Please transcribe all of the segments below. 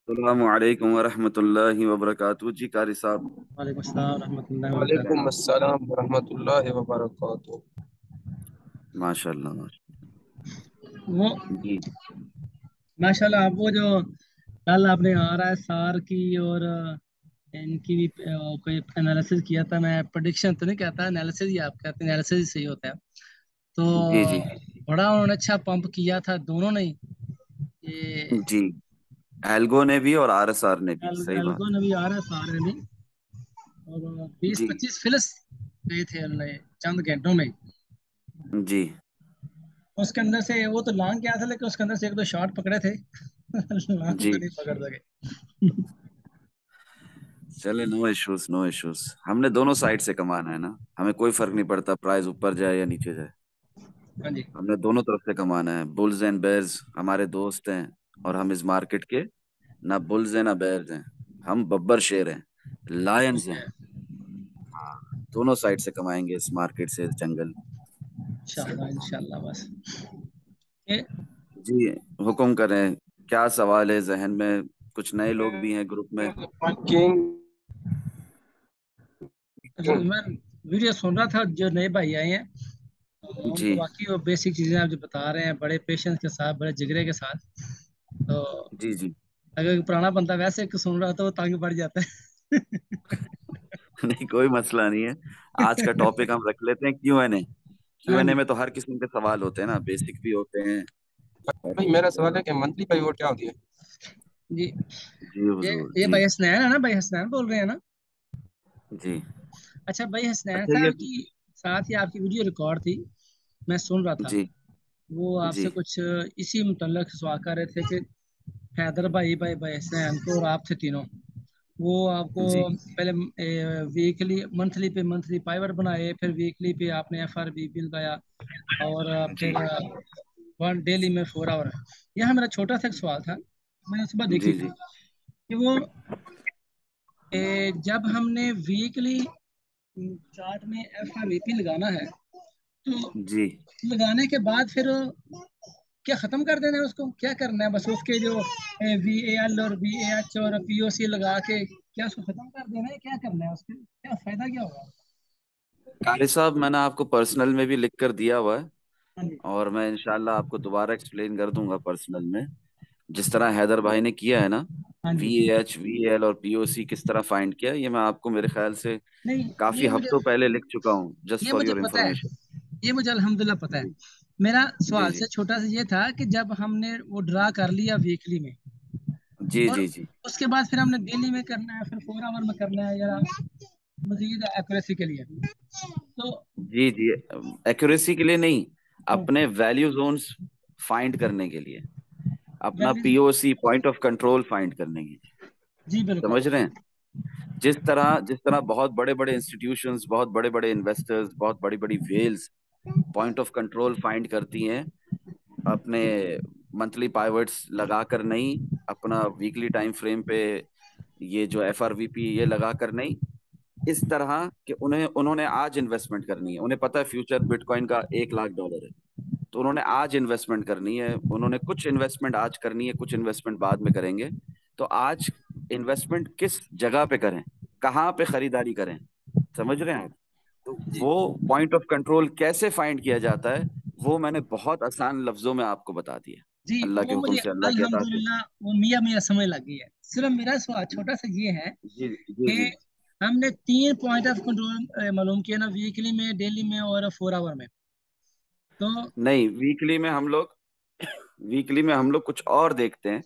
अस्सलामु अलैकुम वरहमतुल्लाहि वबरकातुहू जी। कारी साहब, वालेकुम अस्सलाम रहमतुल्लाहि व वालेकुम बरकातहू। अस्सलाम वरहमतुल्लाहि वबरकातुह। माशाल्लाह माशाल्लाह। वो जी माशाल्लाह, आप वो जो कल आपने RSR की और इनकी भी कोई एनालिसिस किया था। मैं प्रेडिक्शन तो नहीं कहता, एनालिसिस ही आप कहते हैं, एनालिसिस ही सही होता है। तो जी जी बड़ा उन्होंने अच्छा पंप किया था दोनों ने ही। ये जी। एल्गो ने भी और आरएसआर ने भी, सही एल्गो बात ने भी RSR ने भी, और बीस है। जी 25 फिल्स गए थे उन्होंने चंद घंटों में। जी। उसके अंदर से वो तो लॉन्ग गया था, लेकिन उसके अंदर से एक दो शॉट पकड़े थे। लॉन्ग जी तो नहीं पकड़ सके। चले, नो इश्यूज नो इश्यूज। हमने दोनों साइड से कमाना है ना, हमें कोई फर्क नहीं पड़ता प्राइस ऊपर जाए या नीचे जाए। हाँ जी। हमने दोनों तरफ से कमाना है। बुल्स एंड बेयर्स हमारे दोस्त हैं, और हम इस मार्केट के ना बुल्स हैं ना बेयर्स हैं। हम बब्बर शेर हैं, लायंस हैं। हाँ, दोनों साइड से कमाएंगे इस मार्केट से, इस जंगल से। इंशाल्लाह इंशाल्लाह बस। ये जी, हुक्म करें। क्या सवाल है जहन में? कुछ नए लोग भी हैं ग्रुप में। किंग मैं वीडियो सुन रहा था, जो नए भाई आए हैं तो उनको जी बाकी वो बेसिक चीजें आप जो बता रहे हैं, बड़े पेशेंस के साथ, बड़े जिगरे के साथ। तो जी जी। अगर पुराना बंदा वैसे सुन रहा हो तो वो तंग पड़ जाता है। नहीं, कोई मसला नहीं है। आज का टॉपिक हम रख लेते हैं क्यू एन ए। क्यू हाँ एन ए जी। में तो हर किस्म के सवाल होते हैं ना, बेसिक भी होते हैं। भाई, मेरा सवाल है कि मंथली पाइवोट क्या होती है? जी, जी ये हुजूर ये जी। भाई हसनैन है ना, भाई हसनैन बोल रहे हैं ना? जी। अच्छा, भाई हसनैन अच्छा ये। साहब की साथ ही आपकी वीडियो रिकॉर्ड थी, मैं सुन रहा था। जी वो जी आपसे कुछ इसी मुतल्लक सवाल कर रहे थे कि हैदर भाई, भाई हसनैन को और आप थे तीनों, वो आपको जी पहले वीकली मंथली पाइवर बनाए, फिर वीकली पे आपने FRB बिल लगाया, और जी फिर वन डेली में 4 आवर। यह मेरा छोटा सा एक सवाल था, मैंने सुबह देखी जी थी जी कि वो जब हमने वीकली चार्ट में FRVP लगाना है, तो जी। लगाने के बाद फिर क्या खत्म कर देना है उसको, क्या करना है? बस उसके जो VAL और VAH और POC लगा के क्या उसको खत्म कर देना है? क्या करना है उसके, क्या फायदा क्या होगा? कारी साहब, मैंने आपको पर्सनल में भी लिख कर दिया हुआ है, हाँ जी। और मैं इंशाल्लाह आपको दोबारा एक्सप्लेन कर दूंगा पर्सनल में। जिस तरह हैदर भाई ने किया है ना, हाँ जी। VAH VAL और POC किस तरह फाइंड किया, ये मैं आपको मेरे ख्याल से नहीं, काफी ये मुझे हफ्तों पहले लिख चुका हूँ, जस्ट ये फॉर मुझे योर पता है, इंफॉर्मेशन। ये मुझे अल्हम्दुलिल्लाह पता है। जी मेरा जी सवाल जी से छोटा सा ये था कि जब हमने वो ड्रा कर लिया वीकली में, जी और जी जी उसके बाद फिर हमने डेली में करना है, फिर 4 आवर में करना है, या मजीद एक्यूरेसी के लिए, तो जी जी। एक्यूरेसी के लिए नहीं, हाँ, अपने वैल्यू जोन्स फाइंड करने के लिए, अपना values. POC point of control find करने के लिए। जी बिल्कुल। समझ रहे हैं? जिस तरह बहुत बड़े बड़े इंस्टीट्यूशंस, बहुत बड़े बड़े इन्वेस्टर्स, बहुत बड़ी बड़ी whales point of control find करती हैं, अपने मंथली पाइवट्स लगाकर नहीं, अपना वीकली टाइम फ्रेम पे ये जो FRVP ये लगाकर नहीं, इस तरह कि उन्होंने आज इन्वेस्टमेंट करनी है। उन्हें पता है फ्यूचर बिटकॉइन का $1 लाख है, तो उन्होंने आज इन्वेस्टमेंट करनी है। उन्होंने कुछ इन्वेस्टमेंट आज करनी है, कुछ इन्वेस्टमेंट बाद में करेंगे। तो आज इन्वेस्टमेंट किस जगह पे करें, कहाँ पे खरीदारी करें, समझ रहे हैं? तो जी। वो पॉइंट ऑफ कंट्रोल कैसे फाइंड किया जाता है, वो मैंने बहुत आसान लफ्जों में आपको बता दिया। जी, अल्लाह के वो हुक्म मुझे से, अल्लाह के अता से। अल्हम्दुलिल्लाह वो मियाँ मियाँ समझ लग गई है। सिर्फ मेरा सवाल छोटा सा ये है जी जी कि जी। हमने 3 पॉइंट ऑफ कंट्रोल मालूम किया ना, वीकली में, डेली में और 4 आवर में। तो नहीं, वीकली में हम लोग कुछ और देखते हैं,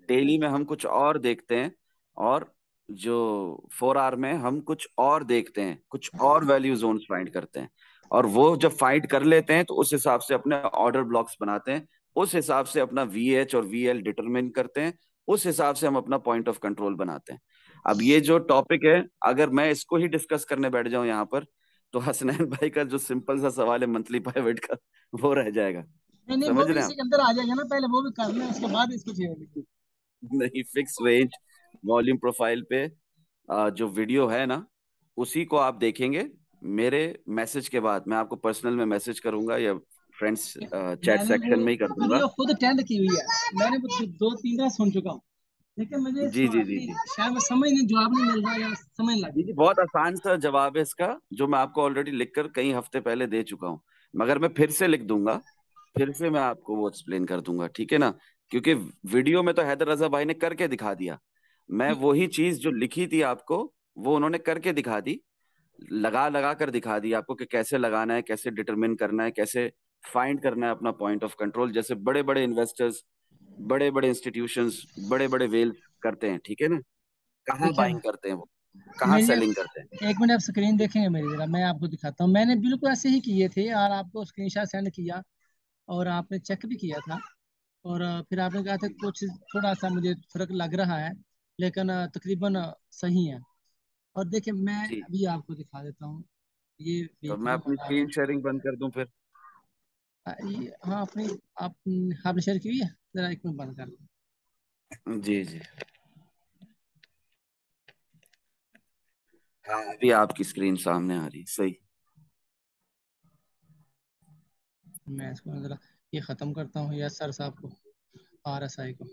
डेली में हम कुछ और देखते हैं, और जो 4 आवर में हम कुछ और देखते हैं, कुछ और वैल्यू जोन्स फाइंड करते हैं। और वो जब फाइंड कर लेते हैं तो उस हिसाब से अपने ऑर्डर ब्लॉक्स बनाते हैं, उस हिसाब से अपना VH और VL डिटरमिन करते हैं, उस हिसाब से हम अपना पॉइंट ऑफ कंट्रोल बनाते हैं। अब ये जो टॉपिक है, अगर मैं इसको ही डिस्कस करने बैठ जाऊं यहाँ पर, तो हसनैन भाई का जो सिंपल सा सवाल है मंथली पाइवेट का, वो रह जाएगा। नहीं नहीं, वो समझ भी रहे हैं इसी आप? के अंदर आ जाएगा ना, पहले वो भी कर लें, उसके बाद इसको छेड़ेंगे। नहीं, फिक्स रेंज वॉल्यूम प्रोफाइल पे जो वीडियो है ना, उसी को आप देखेंगे। मेरे मैसेज के बाद मैं आपको पर्सनल में मैसेज करूंगा, या फ्रेंड्स चैट मैंने वो सेक्शन में ही कर दूंगा। वीडियो खुद अटेंड की हुई है, मैंने वो 2-3 बार सुन चुका हूँ। लेकिन मुझे जी जी सवाल जी की जी शायद मैं समझ नहीं, जवाब नहीं मिल रहा या समझ लग जी गई। जी, बहुत आसान सा जवाब है इसका, जो मैं आपको ऑलरेडी लिखकर कई हफ्ते पहले दे चुका हूँ, मगर मैं फिर से लिख दूंगा, फिर से मैं आपको वो एक्सप्लेन कर दूंगा, ठीक है ना। क्योंकि वीडियो में तो हैदर रजा भाई ने करके दिखा दिया, मैं वही चीज जो लिखी थी आपको वो उन्होंने करके दिखा दी, लगा लगा कर दिखा दी आपको कि कैसे लगाना है, कैसे डिटरमिन करना है, कैसे फाइंड करना है अपना पॉइंट ऑफ कंट्रोल, जैसे बड़े बड़े इन्वेस्टर्स, बड़े बड़े इंस्टीट्यूशंस, बड़े बड़े वेल करते हैं, ठीक है ना। कहाँ देखिए बाइंग करते हैं वो, कहाँ मेरी, सेलिंग करते हैं। एक मिनट आप स्क्रीन देखेंगे मेरी जरा, मैं आपको दिखाता हूँ। मैंने बिल्कुल ऐसे ही किए थे और आपको स्क्रीनशॉट सेंड किया, और आपने चेक भी किया था। और फिर आपने कहा था कुछ थोड़ा सा मुझे फर्क लग रहा है, लेकिन तकरीबन सही है। और देखिए मैं जी, अभी आपको दिखा देता हूँ। ये तो मैं वीकली अपनी मंगा रहा स्क्रीन शेयरिंग बंद कर दूं फिर। हूँ। ये हाँ अपनी, आप आपने शेयर की हुई है, जरा एक मिनट बंद कर लो। जी जी, हाँ अभी आपकी स्क्रीन सामने आ रही, सही। मैं इसको जरा ये ख़त्म करता हूँ, यस सर साहब को, RSI को,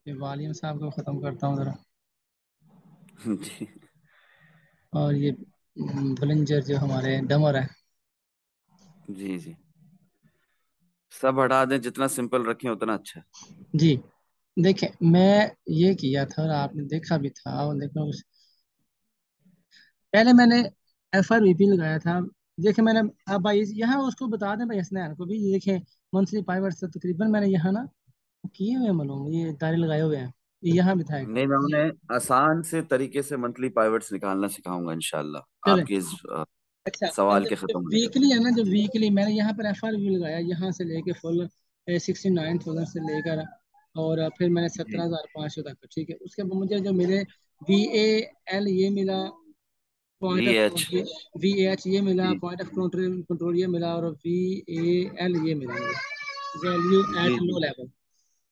ये वालियम साहब को ख़त्म करता हूँ ज़रा। जी और ये ब्लिंजर जो हमारे डमर है। जी जी, सब हटा दें, जितना सिंपल रखें उतना अच्छा है। जी देखिए मैं ये किया था और आपने देखा भी था, और देखो पहले मैंने FRVP लगाया था। देखिए मैंने, अब भाई यहाँ उसको बता दें भाई हसनैन को भी, ये देखें मंथली पाइवर से तकरीबन मैंने यहाँ ना किए हुए हैं, मालूम ये दायरे लगाए हुए हैं, ये यहाँ भी था एक बार नहीं, मैं ये। उन्हें आसान से तरीके से मंथली पाइवट्स निकालना सिखाऊंगा इंशाल्लाह चले आपके इस अच्छा, अब सवाल के जो खत्म होने के वीकली है ना, जो वीकली मैंने यहाँ पर FRVP लगाया, यहाँ से लेके फुल 69,000 से लेकर, और फिर मैंने बाद। जी 17,500 तक, ठीक है। उसके बाद मुझे जो मेरे VAL ये मिला, V point of H control VH ये मिला, G point of control control ये मिला, और VAL ये मिला मुझे, वैल्यू जी एट जी लो लेवल।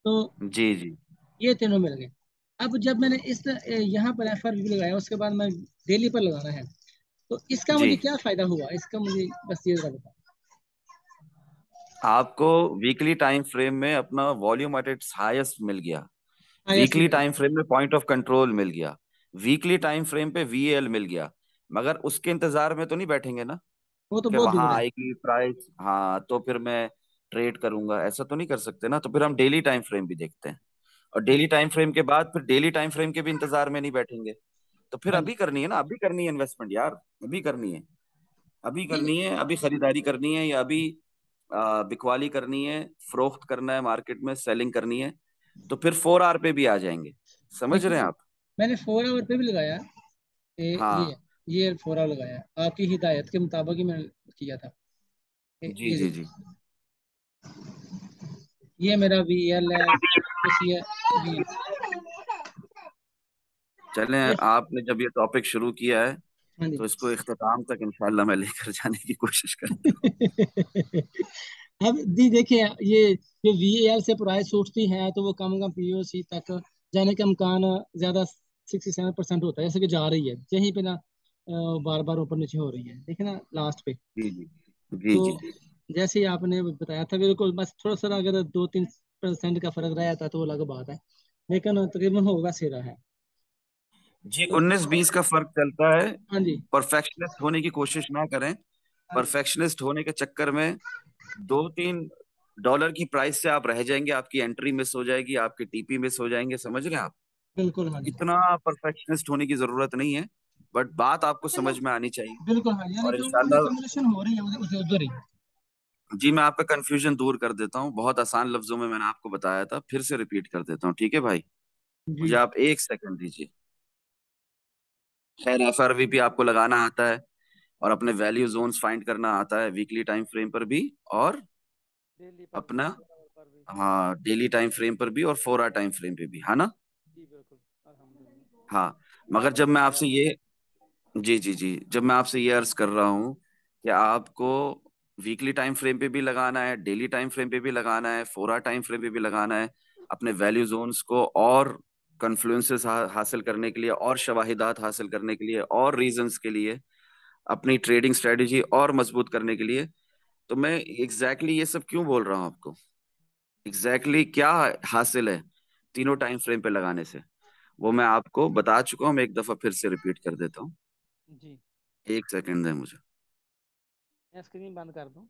तो जी जी ये तीनों मिल गए। अब जब मैंने इस यहाँ पर FRVP लगाया, उसके बाद मैं डेली पर लगाना है, तो इसका जी, मुझे क्या फायदा हुआ, इसका मुझे बस ये जरा बताओ। आपको वीकली टाइम फ्रेम में अपना वॉल्यूम एट इट्स हाईएस्ट मिल गया, हाँ ऐसे वीकली मिल टाइम गया। फ्रेम में पॉइंट ऑफ कंट्रोल मिल गया, वीकली टाइम फ्रेम पे वीएल मिल गया, मगर उसके इंतजार में तो नहीं बैठेंगे ना वो तो कि बहुत वहां दूर है। आएगी प्राइस, हाँ तो फिर मैं ट्रेड करूंगा, ऐसा तो नहीं कर सकते ना। तो फिर हम डेली टाइम फ्रेम भी देखते हैं, और हाँ डेली टाइम फ्रेम के बाद फिर डेली टाइम फ्रेम के भी इंतजार में नहीं बैठेंगे। तो फिर हाँ जी। अभी करनी है ना, अभी करनी है इन्वेस्टमेंट यार, अभी करनी है, अभी नहीं नहीं, करनी है, अभी खरीदारी करनी है, या अभी बिकवाली करनी है, फरोख्त करना है, मार्केट में सेलिंग करनी है, तो फिर 4 आर पे भी आ जाएंगे। समझ रहे देखिए हैं आप। मैंने 4 आवर पे भी लगाया, ये हाँ ये 4 आवर लगाया, आपकी हिदायत के मुताबिक ही मैंने किया था। जी ये जी देखिए, जी, ये मेरा VL है, कुछ ये VL, चलें, ये आपने जब ये टॉपिक शुरू किया है हाँ जी। तो इसको इख्तिताम तक इंशाल्लाह मैं लेकर जाने की कोशिश करता अब दी देखिए, ये VAL से प्राइस उठती है तो वो कम POC तक जाने का इम्कान ज्यादा 67% होता है, जैसे कि जा रही है यहीं पे ना, बार बार ऊपर नीचे हो रही है, देखिए ना लास्ट पे। हूँ। जी जी जी तो जी जैसे ही आपने बताया था बिल्कुल, बस थोड़ा सा अगर 2-3% का फर्क रह जाता तो वो अलग बात है, लेकिन तकरीबन होगा से रहा है। जी, तो 19-20 का फर्क चलता है। हाँ जी, परफेक्शनिस्ट होने की कोशिश ना करें, हाँ जी, परफेक्शनिस्ट होने के चक्कर में 2-3 डॉलर की प्राइस से आप रह जाएंगे, आपकी एंट्री मिस हो जाएगी, आपके टीपी मिस हो जाएंगे, समझ रहे हैं आप। बिल्कुल हाँ तो जी। इतना परफेक्शनिस्ट होने की जरूरत नहीं है, बट बात आपको समझ में आनी चाहिए। बिल्कुल हाँ, यानी और कि वो इंशाल्लाह, कम्युनिकेशन हो रही है उधर उधर ही। जी मैं आपका कंफ्यूजन दूर कर देता हूँ, बहुत आसान लफ्जों में मैंने आपको बताया था, फिर से रिपीट कर देता हूँ, ठीक है भाई। जी मुझे आप 1 सेकंड दीजिए। खैर, एफआरवीपी आपको लगाना आता है, और अपने वैल्यू जोन्स फाइंड करना आता है वीकली टाइम फ्रेम पर भी, और डेली पर भी, अपना, 4 आवर पर भी। हाँ डेली टाइम फ्रेम पर भी और 4 आर टाइम फ्रेम पे भी, है ना। जी बिल्कुल, अल्हम्दुलिल्लाह। हाँ, मगर आपने जब मैं बताया आपसे मुझे। ये, जी जी जी, जब मैं आपसे ये अर्ज कर रहा हूँ कि आपको वीकली टाइम फ्रेम पे भी लगाना है, डेली टाइम फ्रेम पे भी लगाना है, 4 आर टाइम फ्रेम पे भी लगाना है, अपने वैल्यू जोन्स को और कन्फ्लुएंसेस हासिल करने के लिए, और शवाहिदात हासिल करने के लिए, और रीजंस के लिए, अपनी ट्रेडिंग स्ट्रेटेजी और मजबूत करने के लिए, तो मैं ये सब क्यों बोल रहा हूँ आपको, क्या हासिल है तीनों टाइम फ्रेम पे लगाने से। वो मैं आपको बता चुका हूँ, मैं एक दफा फिर से रिपीट कर देता हूँ। जी। एक सेकंड दें मुझे। मैं स्क्रीन बंद कर दूं?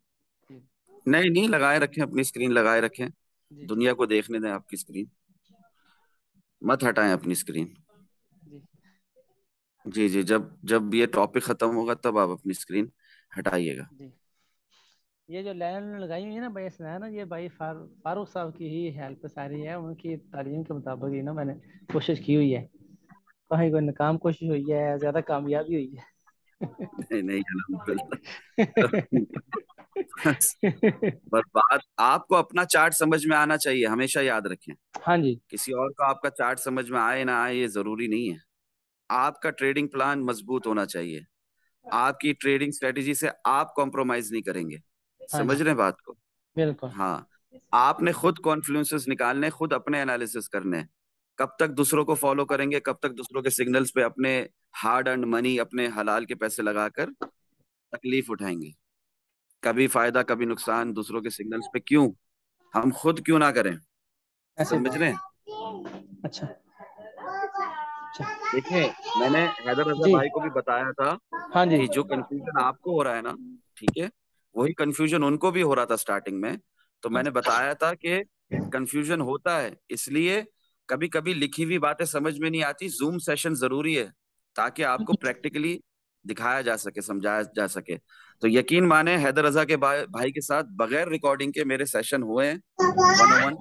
जी। नहीं नहीं, लगाए रखें, अपनी स्क्रीन लगाए रखें, जी। दुनिया को देखने दें आपकी स्क्रीन, मत हटाएं अपनी स्क्रीन। जी। जी जी, जब जब ये टॉपिक खत्म होगा तब आप अपनी स्क्रीन हटाइएगा। जी। ये जो लाइन लगाई हुई है ना भाई है ना, ये भाई फारूक साहब की ही हेल्प सारी है, उनकी तालीम के मुताबिक ही ना मैंने कोशिश की हुई है। कहीं कोई नाकाम कोशिश हुई है, ज्यादा कामयाबी हुई है। नहीं नहीं, अल्हम्दुलिल्लाह। बस बात आपको अपना चार्ट समझ में आना चाहिए, हमेशा याद रखें। हाँ जी। किसी और का आपका चार्ट समझ में आए ना आए ये जरूरी नहीं है। आपका ट्रेडिंग प्लान मजबूत होना चाहिए। आपकी ट्रेडिंग स्ट्रेटेजी से आप कॉम्प्रोमाइज नहीं करेंगे। हाँ समझ जी। रहे हैं बात को? बिल्कुल। हाँ। आपने खुद कॉन्फ्लुएंसेस निकालने, खुद अपने एनालिसिस करने हैं। कब तक दूसरों को फॉलो करेंगे, कब तक दूसरों के सिग्नल्स पे अपने हार्ड अर्न मनी, अपने हलाल के पैसे लगाकर तकलीफ उठाएंगे? कभी फायदा कभी नुकसान दूसरों के सिग्नल्स पे क्यों? हम खुद क्यों ना करें? ऐसे समझ रहे हैं? बात। अच्छा। अच्छा। देखिए, मैंने हैदर रजा जी। भाई को भी बताया था हाँ जी। कि जो कंफ्यूजन आपको हो रहा है ना, ठीक है, वही कंफ्यूजन उनको भी हो रहा था स्टार्टिंग में। तो मैंने बताया था कि कंफ्यूजन होता है इसलिए कभी कभी लिखी हुई बातें समझ में नहीं आती, जूम सेशन जरूरी है ताकि आपको प्रैक्टिकली दिखाया जा सके, समझाया जा सके। तो यकीन माने हैदर रजा के भाई के साथ बगैर रिकॉर्डिंग के मेरे सेशन हुए हैं, 101।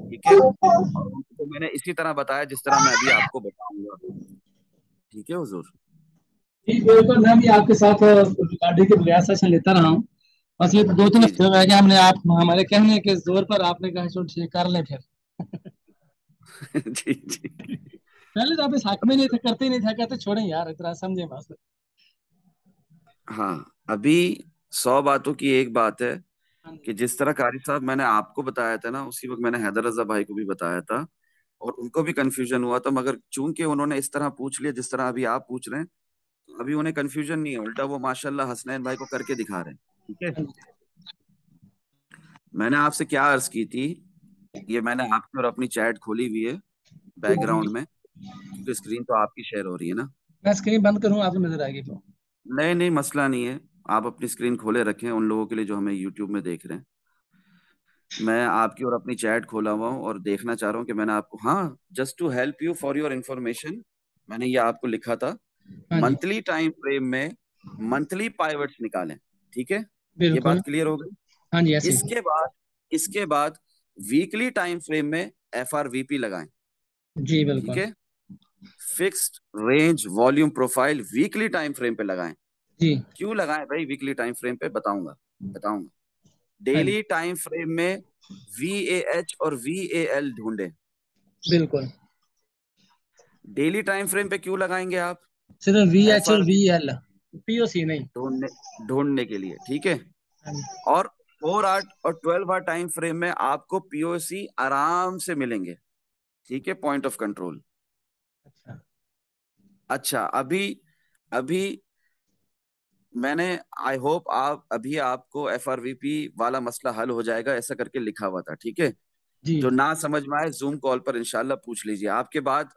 ठीक है, और उनको मैंने इसी तरह बताया जिस तरह मैं अभी आपको बताऊंगा। ठीक है हुजूर। जी बिल्कुल, मैं भी आपके साथ रिकॉर्डिंग के बगैर सेशन लेता रहा हूँ। बस ये 2-3 जी हफ्ते जी। हो गए कि हमने आप हमारे कहने के जोर पर आपने कहा चलो ठीक कर लें फिर। जी जी। पहले तो आप इस हक में नहीं थे, करते ही नहीं थे, कहते छोड़ें यार इतना समझे बस। हाँ, अभी 100 बातों की एक बात है हाँ कि जी। जिस तरह कारी साहब मैंने आपको बताया था ना, उसी वक्त मैंने हैदर रजा भाई को भी बताया था, और उनको भी कंफ्यूजन हुआ था, मगर चूंकि उन्होंने इस तरह पूछ लिया जिस तरह अभी आप पूछ रहे हैं, तो अभी उन्हें कंफ्यूजन नहीं है, उल्टा वो माशाल्लाह हसनैन भाई को करके दिखा रहे हैं। ठीक है। हाँ जी। मैंने आपसे क्या अर्ज की थी, ये मैंने आपकी और अपनी चैट खोली हुई है बैकग्राउंड में, क्योंकि स्क्रीन तो आपकी शेयर हो रही है ना। मैं स्क्रीन बंद करूँ आपको नजर आएगी तो? नहीं नहीं, मसला नहीं है, आप अपनी स्क्रीन खोले रखें उन लोगों के लिए जो हमें यूट्यूब में देख रहे हैं। मैं आपकी और अपनी चैट खोला हुआ हूँ और देखना चाह रहा हूँ कि मैंने आपको, हाँ, just to help you for your information, मैंने ये आपको लिखा था, हाँ जी। मंथली टाइम फ्रेम में मंथली पाइवट्स निकालें। ठीक है, ये बिल्कुल। बात क्लियर हो गई। हाँ जी ऐसे। इसके बाद वीकली टाइम फ्रेम में FRVP लगाएं। जी ठीक बिल्कुल। है, fixed range volume profile weekly time frame पे लगाएं। जी। क्यों लगाएं भाई वीकली टाइम फ्रेम पे, बताऊंगा बताऊंगा। हाँ जी। डेली टाइम फ्रेम में VAH और VAL ढूंढें। बिल्कुल। डेली टाइम फ्रेम पे क्यों लगाएंगे आप? सिर्फ VH और FRV VL, POC नहीं। ढूंढने ढूंढने के लिए, ठीक है। हाँ जी। और 4 आवर और 12 आवर टाइम फ्रेम में आपको POC आराम से मिलेंगे। ठीक है, पॉइंट ऑफ कंट्रोल। अच्छा। अच्छा, अभी अभी मैंने, आई होप आप अभी आपको FRVP वाला मसला हल हो जाएगा ऐसा करके लिखा हुआ था। ठीक है, जी। जो ना समझ में आए जूम कॉल पर इंशाल्लाह पूछ लीजिए। आपके बाद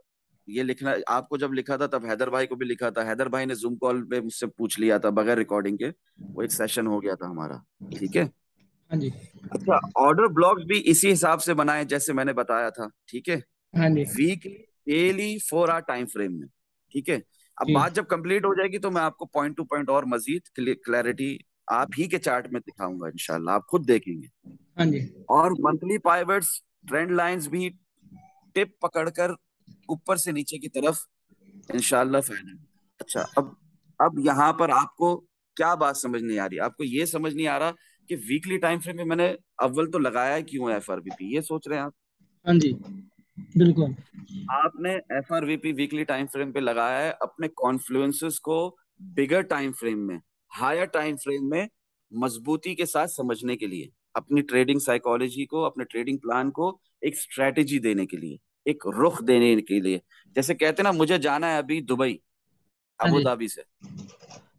ये लिखना, आपको जब लिखा था तब हैदर भाई को भी लिखा था, हैदर भाई ने जूम कॉल पे मुझसे पूछ लिया था बगैर रिकॉर्डिंग के, वो एक सेशन हो गया था हमारा। ठीक है। हाँ जी। अच्छा, ऑर्डर ब्लॉक्स भी इसी हिसाब से बनाए जैसे मैंने बताया था। ठीक है, हाँ जी। Weekly, daily, 4 hour time frame में। ठीक है। अब जी। बात जब कंप्लीट हो जाएगी तो मैं आपको पॉइंट टू पॉइंट और मजीद क्लैरिटी आप ही के चार्ट में दिखाऊंगा, इंशाल्लाह आप खुद देखेंगे। हाँ जी। और मंथली पाइवट्स, ट्रेंड लाइंस भी टिप पकड़कर ऊपर से नीचे की तरफ इंशाल्लाह फायदा है। अच्छा, अब यहाँ पर आपको क्या बात समझ नहीं आ रही? आपको ये समझ नहीं आ रहा कि वीकली टाइम फ्रेम में मैंने अव्वल तो लगाया क्यों है FRVP, ये सोच रहे हैं आप? हाँ जी। बिल्कुल। आपने FRVP वीकली टाइम फ्रेम पे लगाया है अपने कॉन्फ्लुएंसेस को बिगर टाइम फ्रेम में, हायर टाइम फ्रेम में मजबूती के साथ समझने के लिए, अपनी ट्रेडिंग साइकोलॉजी को, अपने ट्रेडिंग प्लान को एक स्ट्रेटेजी देने के लिए, एक रुख देने के लिए। जैसे कहते हैं ना, मुझे जाना है अभी दुबई, हाँ अबू जी। धाबी से,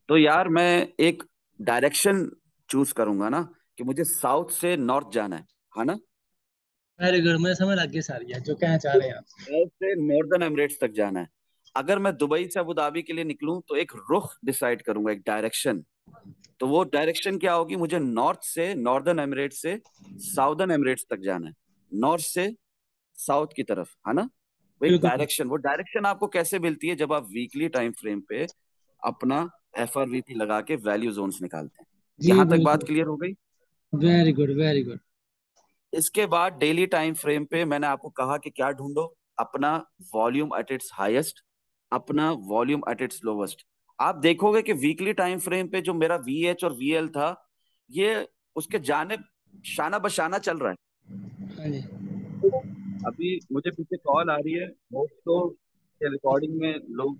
तो यार मैं एक डायरेक्शन चूज करूंगा ना कि मुझे साउथ से नॉर्थ जाना है ना। वेरी गुड, मुझे समझ लग गई सारी है जो कहना चाह रहे हैं आप। से नॉर्दर्न एमिरेट्स तक जाना है। अगर मैं दुबई से अबू धाबी के लिए निकलूं तो एक रुख डिसाइड करूंगा, एक डायरेक्शन। तो वो डायरेक्शन क्या होगी? मुझे नॉर्थ से, नॉर्दर्न एमिरेट्स से साउदर्न एमिरेट्स तक जाना है, नॉर्थ से साउथ की तरफ, है ना? वो एक बिल्कुल बिल्कुल। डायरेक्शन, वो डायरेक्शन आपको कैसे मिलती है? जब आप वीकली टाइम फ्रेम पे अपना एफआरवीपी लगा के वैल्यू जोन्स निकालते हैं। जी यहां तक बात बिल्कुल। क्लियर हो गई? Very good very good. इसके बाद डेली टाइम फ्रेम पे मैंने आपको कहा कि क्या ढूंढो? अपना वॉल्यूम एट इट्स हाईएस्ट, अपना वॉल्यूम एट इट्स लोवेस्ट। आप देखोगे कि वीकली टाइम फ्रेम पे जो मेरा वीएच और वीएल था, ये उसके जाने शाना बशाना चल रहा है। हाँ जी। अभी मुझे पीछे कॉल आ रही है, दोस्तों के रिकॉर्डिंग में लोग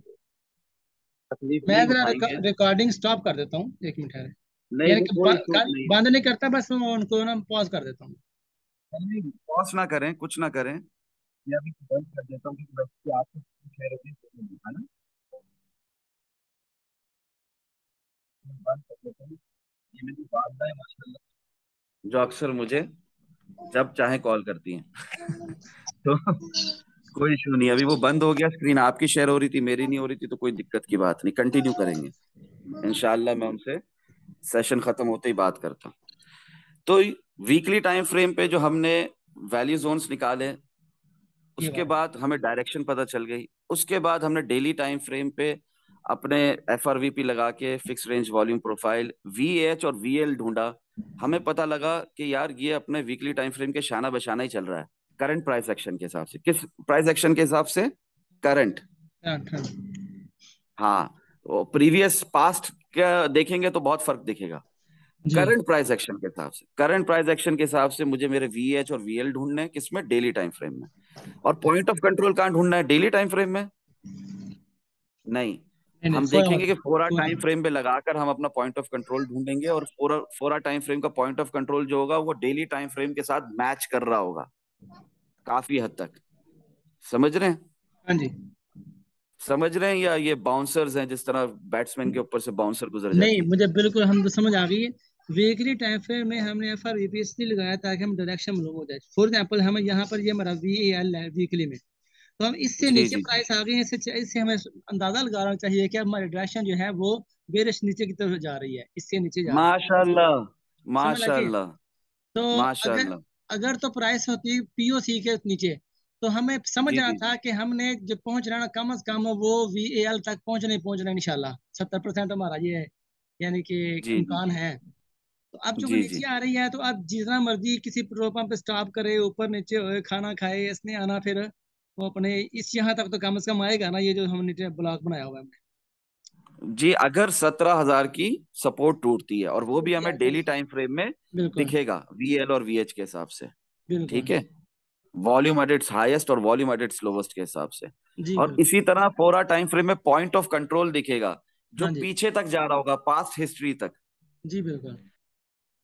तकलीफ मैं नहीं जरा उठाएंगे। रिकॉर्डिंग स्टॉप कर देता हूँ, 1 मिनट है। नहीं, यानी वो कि कोई इशू नहीं है। बंद नहीं करता, बस मैं उनको ना पॉज कर देता हूँ। नहीं, पॉज ना करें, कुछ ना करें। मैं अभी बंद कर देता हूँ क्योंकि वैसे आपको कुछ है है ना? मैं बंद कर देता हूँ। ये मेरी वालदा है माशाल्लाह, जो अक्सर मुझे जब चाहे कॉल करती हैं। तो कोई इशू नहीं, अभी वो बंद हो गया। स्क्रीन आपकी शेयर हो रही थी, मेरी नहीं हो रही थी, तो कोई दिक्कत की बात नहीं, कंटिन्यू करेंगे इंशाल्लाह। मैं उनसे सेशन खत्म होते ही बात करता हूँ। तो वीकली टाइम फ्रेम पे जो हमने वैल्यू जोन्स निकाले, ये उसके बात। बाद हमें डायरेक्शन पता चल गई। उसके बाद हमने डेली टाइम फ्रेम पे अपने एफआरवीपी लगा के fix range volume profile VH और वीएल ढूंढा। हमें पता लगा कि यार ये अपने वीकली टाइम फ्रेम के शाना बशाना ही चल रहा है, करंट प्राइस एक्शन के हिसाब से। किस प्राइस एक्शन के हिसाब से? करंट। हाँ हाँ। हाँ, प्रीवियस पास्ट का देखेंगे तो बहुत फर्क दिखेगा। जी करंट प्राइस एक्शन के हिसाब से, करंट प्राइस एक्शन के हिसाब से मुझे मेरे वीएच और वीएल ढूंढने हैं, किसमें? डेली टाइम फ्रेम में। और पॉइंट ऑफ कंट्रोल कहाँ ढूंढना है? डेली टाइम फ्रेम में नहीं। नहीं नहीं, हम 4 आवर। देखेंगे कि 4 आवर 4 टाइम आवर। फ्रेम पे लगाकर हम अपना पॉइंट ऑफ कंट्रोल ढूंढेंगे, और 4 आवर टाइम फ्रेम का पॉइंट ऑफ कंट्रोल जो होगा वो डेली टाइम फ्रेम के साथ मैच कर रहा होगा काफी हद तक। समझ रहे हैं? हाँ जी। समझ रहे हैं? या ये बाउंसर्स हैं, जिस तरह बैट्समैन के ऊपर से बाउंसर गुजर नहीं, जाती है। मुझे बिल्कुल हम तो समझ आ गई है। वीकली टाइम फ्रेम में हमने एफ आर इसलिए लगाया ताकि हम डायरेक्शन मालूम हो जाए। फॉर एग्जाम्पल, हमें यहाँ पर ये हमारा वी एल है वीकली में, तो हम इससे जी नीचे जी जी। प्राइस आ गई है, इससे हमें अंदाजा लगाना चाहिए कि हमारी डायरेक्शन जो है वो बेरिश नीचे की तरफ जा रही है, इससे नीचे जा रही है। माशाल्लाह, समझ लगे? माशाल्लाह, तो अगर माशाल्लाह। अगर तो प्राइस होती पीओसी के नीचे, तो हमें जी समझना जी था कि हमने जो पहुंच रहा कम से कम वो वी एल तक पहुंचना इंशाल्लाह 70% हमारा ये यानी कि जी जी इम्कान है। तो अब जो वो जी जी। नीचे आ रही है, तो अब जितना मर्जी किसी पेट्रोल पंप पे स्टॉप करे, ऊपर नीचे होए, खाना खाए, इसने आना फिर वो अपने इस यहाँ तक तो कम से कम आएगा ना, ये जो हमने ब्लॉक बनाया हुआ है हमने। जी, अगर 17,000 की सपोर्ट टूटती है, और वो भी टूट हमें गया तो डेली टाइम फ्रेम में बिल्कुल दिखेगा वीएल और वीएच के हिसाब से। बिल्कुल। ठीक है, वॉल्यूम एट इट्स हाईएस्ट और वॉल्यूम एट इट्स लोवेस्ट के हिसाब से। जी और बिल्कुल। इसी तरह 4 आवर टाइम फ्रेम में पॉइंट ऑफ कंट्रोल दिखेगा, जो हाँ जी। पीछे तक जा रहा होगा, पास्ट हिस्ट्री तक। जी बिल्कुल।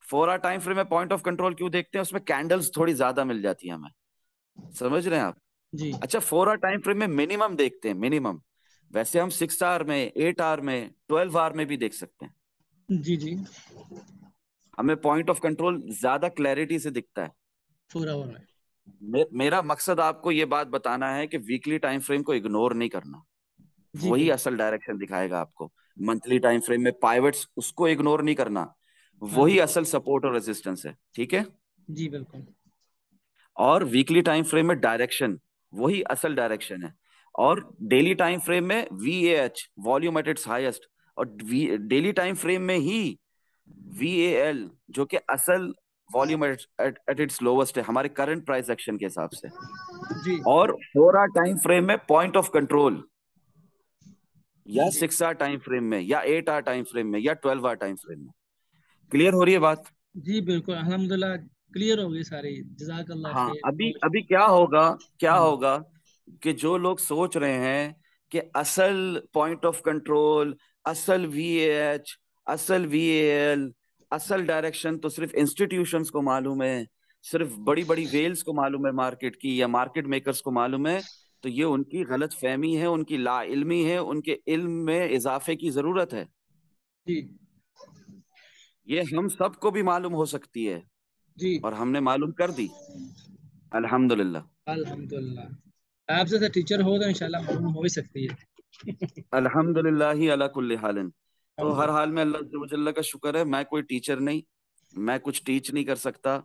4 आवर टाइम फ्रेम में पॉइंट ऑफ कंट्रोल क्यों देखते हैं? उसमें कैंडल्स थोड़ी ज्यादा मिल जाती है हमें। समझ रहे हैं आप? जी अच्छा, 4 आवर टाइम फ्रेम में मिनिमम देखते हैं, मिनिमम। वैसे हम 6 आवर में, 8 आवर में, 12 आवर में भी देख सकते हैं। जी जी। हमें पॉइंट ऑफ कंट्रोल ज्यादा क्लैरिटी से दिखता है। 4 आवर में। मेरा मकसद आपको ये बात बताना है कि वीकली टाइम फ्रेम को इग्नोर नहीं करना। जी वही बिल्कुल। असल डायरेक्शन दिखाएगा आपको। मंथली टाइम फ्रेम में पाइवट्स, उसको इग्नोर नहीं करना। हाँ वही जी। असल सपोर्ट और रेजिस्टेंस है। ठीक है? जी बिल्कुल। और वीकली टाइम फ्रेम में डायरेक्शन, वही असल डायरेक्शन है। और डेली टाइम फ्रेम में वीएएच, वॉल्यूम एट इट्स हाईएस्ट। और डेली टाइम फ्रेम में ही वीएएल, जो कि असल वॉल्यूम एट इट्स लोवेस्ट है हमारे करंट प्राइस एक्शन के हिसाब से। जी और 4 आवर टाइम फ्रेम में पॉइंट ऑफ कंट्रोल, या जी 6 आवर टाइम फ्रेम में, या 8 आवर टाइम फ्रेम में, या 12 आवर टाइम फ्रेम में। क्लियर हो रही है बात? जी बिल्कुल, अल्हम्दुलिल्लाह क्लियर हो गई सारी। जज़ाकल्लाह हाँ, खैर, अभी बहुत अभी शुक्रिया। क्या होगा? क्या हाँ जी। होगा कि जो लोग सोच रहे हैं कि असल पॉइंट ऑफ कंट्रोल, असल वीएएच, असल वीएएल, असल डायरेक्शन तो सिर्फ इंस्टीट्यूशंस को मालूम है, सिर्फ बड़ी बड़ी वेल्स को मालूम है मार्केट की, या मार्केट मेकर्स को मालूम है, तो ये उनकी गलत फहमी है, उनकी लाइल्मी है। उनके इल्म में इजाफे की जरूरत है। जी ये हम सबको भी मालूम हो सकती है, जी। और हमने मालूम कर दी। अल्हम्दुलिल्लाह। अल्हम्दुलिल्लाह। आपसे तो टीचर हो तो इंशाल्लाह मालूम हो ही सकती है। अल्हम्दुलिल्लाह ही अला कुल्ली हालिन। तो हर अल्हम्दुलिल्लाह। हाल में अल्लाह अज़्ज़ व जल्ल का शुक्र है, मैं कोई टीचर नहीं, मैं कुछ टीच नहीं कर सकता,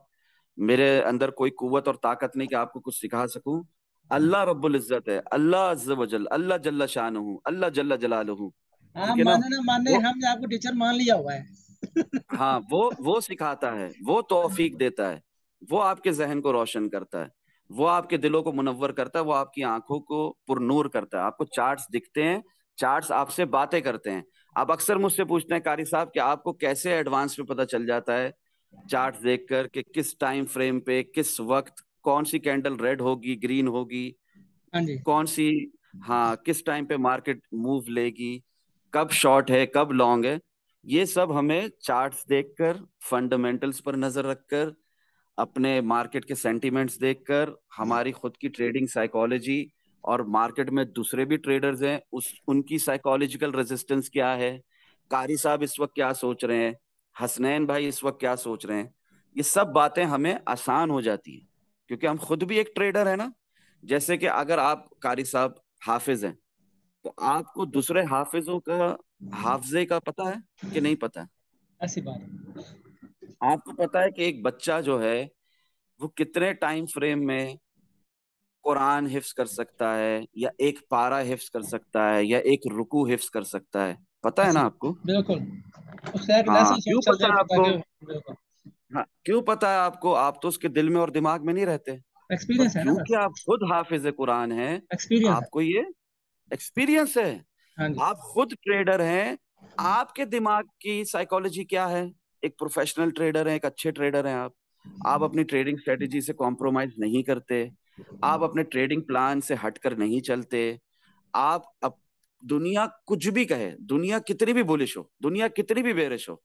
मेरे अंदर कोई कुव्वत और ताकत नहीं कि आपको कुछ सिखा सकूं। अल्लाह रब्बुल इज्जत है, अल्लाह अज़्ज़ व जल, अल्लाह जल्ल शानुहु, अल्लाह जल्ल जलालुहु। आप ठीक है ना? माने ना माने, वो, हमने आपको टीचर मान लिया हुआ है। हाँ, वो सिखाता है, वो तौफीक देता है, वो आपके जहन को रोशन करता है, वो आपके दिलों को मुनव्वर करता है, वो आपकी आंखों को पुरनूर करता है। आपको चार्ट्स दिखते हैं, चार्ट्स आपसे बातें करते हैं। आप अक्सर मुझसे पूछते हैं कारी साहब कि आपको कैसे एडवांस में पता चल जाता है चार्ट्स देखकर कि किस टाइम फ्रेम पे किस वक्त कौन सी कैंडल रेड होगी, ग्रीन होगी, हाँ जी। कौन सी, हाँ, किस टाइम पे मार्केट मूव लेगी, कब शॉर्ट है कब लॉन्ग है। ये सब हमें चार्ट्स देखकर, फंडामेंटल्स पर नजर रखकर, अपने मार्केट के सेंटिमेंट्स देखकर, हमारी खुद की ट्रेडिंग साइकोलॉजी और मार्केट में दूसरे भी ट्रेडर्स हैं उस उनकी साइकोलॉजिकल रेजिस्टेंस क्या है, कारी साहब इस वक्त क्या सोच रहे हैं, हसनैन भाई इस वक्त क्या सोच रहे हैं, ये सब बातें हमें आसान हो जाती है क्योंकि हम खुद भी एक ट्रेडर है ना। जैसे कि अगर आप कारी साहब हाफिज हैं, तो आपको दूसरे हाफिजों का हाफजे का पता है कि नहीं पता है? ऐसी बात है। आपको पता है कि एक बच्चा जो है वो कितने टाइम फ्रेम में कुरान हिफ्स कर सकता है, या एक पारा हिफ्स कर सकता है, या एक रुकू हिफ्स कर सकता है? पता है ना ऐसी आपको? बिल्कुल। उसका एक हाँ, लेसन क्यों चल पता जाए है पता आपको? कि बिल्कुल हाँ, क्यों पता है आपको? आप तो उसके दिल में और दिमाग में नहीं रहते, पर एक्सपीरियंस है ना क्योंकि बस। आप खुद हाफिज कुरान हैं, एक्सपीरियंस है। आपको ये एक्सपीरियंस है। हाँ जी। आप खुद ट्रेडर हैं, आपके दिमाग की साइकोलॉजी क्या है? एक प्रोफेशनल ट्रेडर है, एक अच्छे ट्रेडर हैं आप अपनी ट्रेडिंग स्ट्रेटेजी से कॉम्प्रोमाइज नहीं करते, आप अपने ट्रेडिंग प्लान से हटकर नहीं चलते। आप अब, दुनिया कुछ भी कहे, दुनिया कितनी भी बुलिश हो, दुनिया कितनी भी बेरिश हो,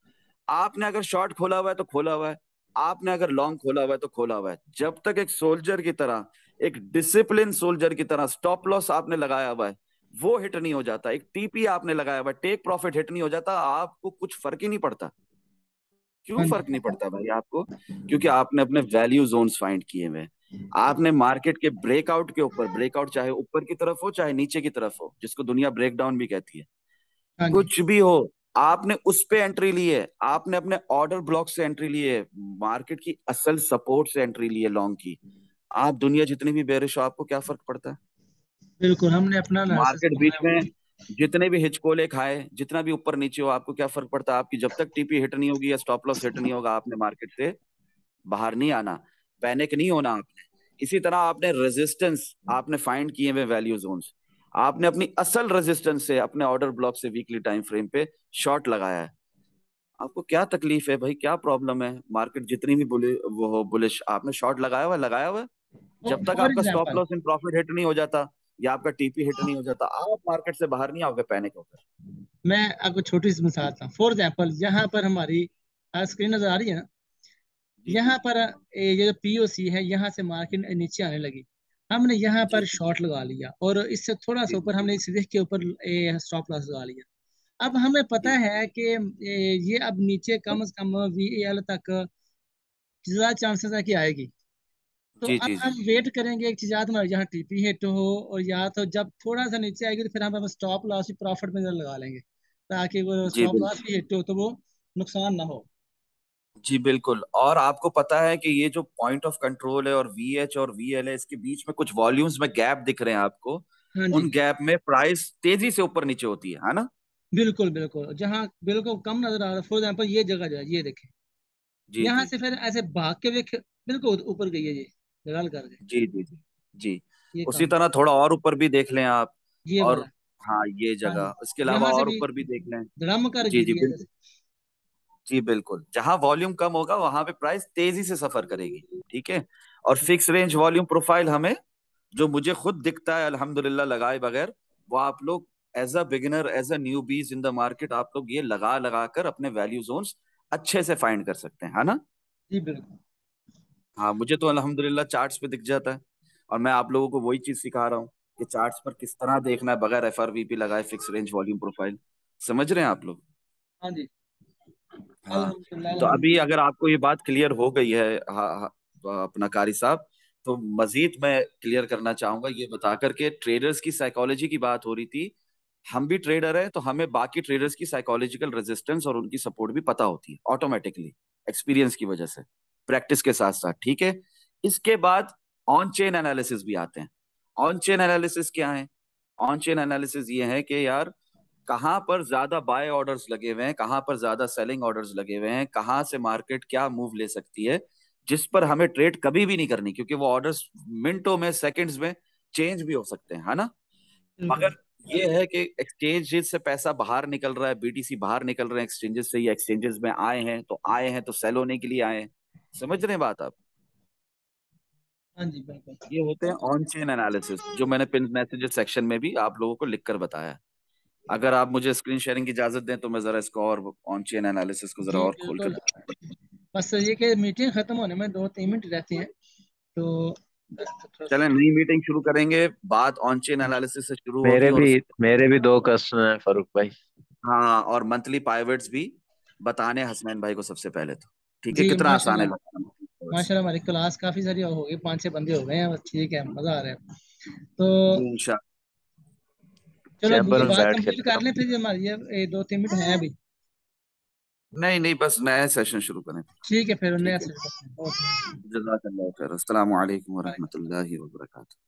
आपने अगर शॉर्ट खोला हुआ है तो खोला हुआ है, आपने अगर लॉन्ग खोला हुआ है तो खोला हुआ है। जब तक एक सोल्जर की तरह, एक डिसिप्लिन सोल्जर की तरह स्टॉप लॉस आपने लगाया हुआ है, वो हिट नहीं हो जाता, एक टीपी आपने लगाया हुआ है, टेक प्रॉफिट हिट नहीं हो जाता, आपको कुछ फर्क ही नहीं पड़ता। क्यों हाँ फर्क नहीं जी। पड़ता भाई आपको? क्योंकि आपने अपने वैल्यू जोन्स फाइंड किए हुए हैं। आपने मार्केट के ब्रेकआउट के ऊपर, ब्रेकआउट चाहे ऊपर की तरफ हो चाहे नीचे की तरफ हो, जिसको दुनिया ब्रेकडाउन भी कहती है, हाँ जी। कुछ भी हो, आपने उस पे एंट्री ली है, आपने अपने ऑर्डर ब्लॉक से एंट्री ली है, मार्केट की असल सपोर्ट से एंट्री ली है लॉन्ग की। आप दुनिया जितनी भी बेरिश हो, आपको क्या फर्क पड़ता है? बिल्कुल हमने अपना एनालिसिस मार्केट बीच बनाया हुआ में है। जितने भी हिचकोले खाए, जितना भी ऊपर नीचे हो, आपको क्या फर्क पड़ता है? आपकी जब तक टीपी हिट नहीं होगी या स्टॉप लॉस हिट नहीं होगा, आपने मार्केट से बाहर नहीं आना, पैनिक नहीं होना आपने। इसी तरह आपने रेजिस्टेंस आपने फाइंड किए हुए वैल्यू जोन्स, आपने अपनी असल रेजिस्टेंस से, अपने ऑर्डर ब्लॉक से वीकली टाइम फ्रेम पे शॉर्ट लगाया है। आपको क्या तकलीफ है भाई? क्या प्रॉब्लम है? मार्केट जितनी भी वो हो बुलिश, आपने शॉर्ट लगाया हुआ है, लगाया हुआ है। जब तक फॉर आपका stop example loss in profit hit नहीं हो जाता, या आपका टीपी हिट नहीं हो जाता, आप मार्केट से बाहर नहीं आओगे पैनिक होकर। मैं आपको छोटी सी मिसाल था। फॉर एग्जांपल यहाँ पर हमारी स्क्रीन नजर आ रही है ना। जी जी यहाँ पर ये जो पीओसी है, यहाँ से मार्केट नीचे आने लगी। हमने यहाँ जी पर शॉर्ट लगा लिया और इससे थोड़ा सा जी ऊपर हमने इस विक के ऊपर स्टॉप लॉस लगा लिया। अब हमें पता जी है कि ये अब नीचे कम से कम वीएल तक ज्यादा चांसेस है कि आएगी। तो जी अब जी हम जी वेट करेंगे एक चीज, या तो जहाँ टीपी हिट हो, और या तो जब थोड़ा सा नीचे आएगी तो फिर हम स्टॉप लॉस भी प्रॉफिट में लगा लेंगे, ताकि वो जी स्टॉप लॉस बिल्कुल। भी हिट हो तो वो नुकसान ना हो। जी बिल्कुल। और आपको पता है कि ये जो पॉइंट ऑफ कंट्रोल है और वीएच और वीएल है, इसके बीच में कुछ वॉल्यूम्स में गैप दिख रहे हैं आपको। हाँ जी। उन गैप में प्राइस तेजी से ऊपर नीचे होती है ना? बिल्कुल बिल्कुल, जहाँ बिल्कुल कम नजर आ रहा है, फॉर एग्जाम्पल ये जगह जो है ये देखें, जी यहाँ जी से जी फिर ऐसे भाग के वे बिल्कुल ऊपर गई है ये, निकाल करके। जी जी जी जी। ये उसी काम है, तरह थोड़ा और ऊपर भी देख लें आप। ये और वाला। हाँ, ये हाँ जी। जगह, इसके अलावा यहाँ से और भी ऊपर भी देख लें। धड़म कर जी जी गिरी है बिल्कुल। जैसे। जी बिल्कुल, जहां वॉल्यूम कम होगा वहां पे प्राइस तेजी से सफर करेगी। ठीक है। और फिक्स रेंज वॉल्यूम प्रोफाइल हमें, जो मुझे खुद दिखता है अल्हम्दुलिल्लाह लगाए बगैर, वो आप लोग as a beginner, as a newbies in the market, आप लोग ये लगा लगा कर अपने वैल्यू जोन्स अच्छे से फाइंड कर सकते हैं, है ना? जी बिल्कुल। हाँ, मुझे तो अल्हम्दुलिल्लाह चार्ट्स पे दिख जाता है। और मैं आप लोगों को वही चीज सिखा रहा हूँ कि चार्ट्स पर किस तरह देखना है बगैर एफआरवीपी लगाए, फिक्स रेंज वॉल्यूम प्रोफाइल। समझ रहे हैं आप लोग? हाँ जी। हाँ। अल्हम्दुलिल्लाह तो अभी अल्हम्दुलिल्लाह। अगर आपको ये बात क्लियर हो गई है, हाँ हाँ, अपना कारी साहब, तो मजीद मैं क्लियर करना चाहूंगा ये बताकर के ट्रेडर्स की साइकोलॉजी की बात हो रही थी। हम भी ट्रेडर हैं तो हमें बाकी ट्रेडर्स की साइकोलॉजिकल रेजिस्टेंस और उनकी सपोर्ट भी पता होती है ऑटोमेटिकली, एक्सपीरियंस की वजह से, प्रैक्टिस के साथ साथ। ठीक है। इसके बाद ऑन चेन एनालिसिस भी आते हैं। ऑन चेन एनालिसिस क्या है? ऑन चेन एनालिसिस ये है कि यार कहाँ पर ज्यादा बाय ऑर्डर्स लगे हुए हैं, कहाँ पर ज्यादा सेलिंग ऑर्डर्स लगे हुए हैं, कहाँ से मार्केट क्या मूव ले सकती है, जिस पर हमें ट्रेड कभी भी नहीं करनी, क्योंकि वो ऑर्डर्स मिनटों में, सेकंड्स में चेंज भी हो सकते हैं, है ना। बिल्कुल। मगर ये है कि एक्सचेंजेस से पैसा बाहर निकल रहा है, बीटीसी बाहर निकल रहे हैं एक्सचेंजेस से, ये एक्सचेंजेस में आए हैं तो सेल होने के लिए आए हैं। समझ रहे हैं बात आप? हाँ जी बिल्कुल। ये होते हैं ऑन चेन एनालिसिस, जो मैंने पिन मैसेजेस सेक्शन में भी आप लोगों को लिखकर बताया। अगर आप मुझे स्क्रीन शेयरिंग की इजाजत दें तो मैं जरा इसको और ऑन चेन एनालिसिस को जरा जी और खोल कर बिल्कुल। बस ये कि मीटिंग खत्म होने में 2-3 मिनट रहती हैं, तो थोड़ा चलें, सा। नई मीटिंग शुरू करेंगे। बात ऑन चेन एनालिसिस से शुरू होगी मेरे और भी मेरे भी दो क्वेश्चन हैं फारूक भाई। हाँ, और मंथली पाइवेट्स भी बताने हसनैन भाई को सबसे पहले तो। ठीक है, जी कितना आसान है माशाल्लाह। बताना monthly pivots? माशाल्लाह हमारी क्लास काफी सारी हो गई, 5-6 बंदे हो गए हैं, बस ठीक है, मजा आ रहा है। तो जी इंशाल्लाह। चलो चैम्बर ये में बात बैठ के कंप्लीट कर लें, फिर हमारी ये 2-3 मिनट हैं अभी। नहीं नहीं, बस नया सेशन शुरू करें। ठीक है, फिर नया ठीक है। से करते हैं। ओके। जज़ाकल्लाह खैर। अस्सलाम वालेकुम व रहमतुल्लाहि व बरकातुहू।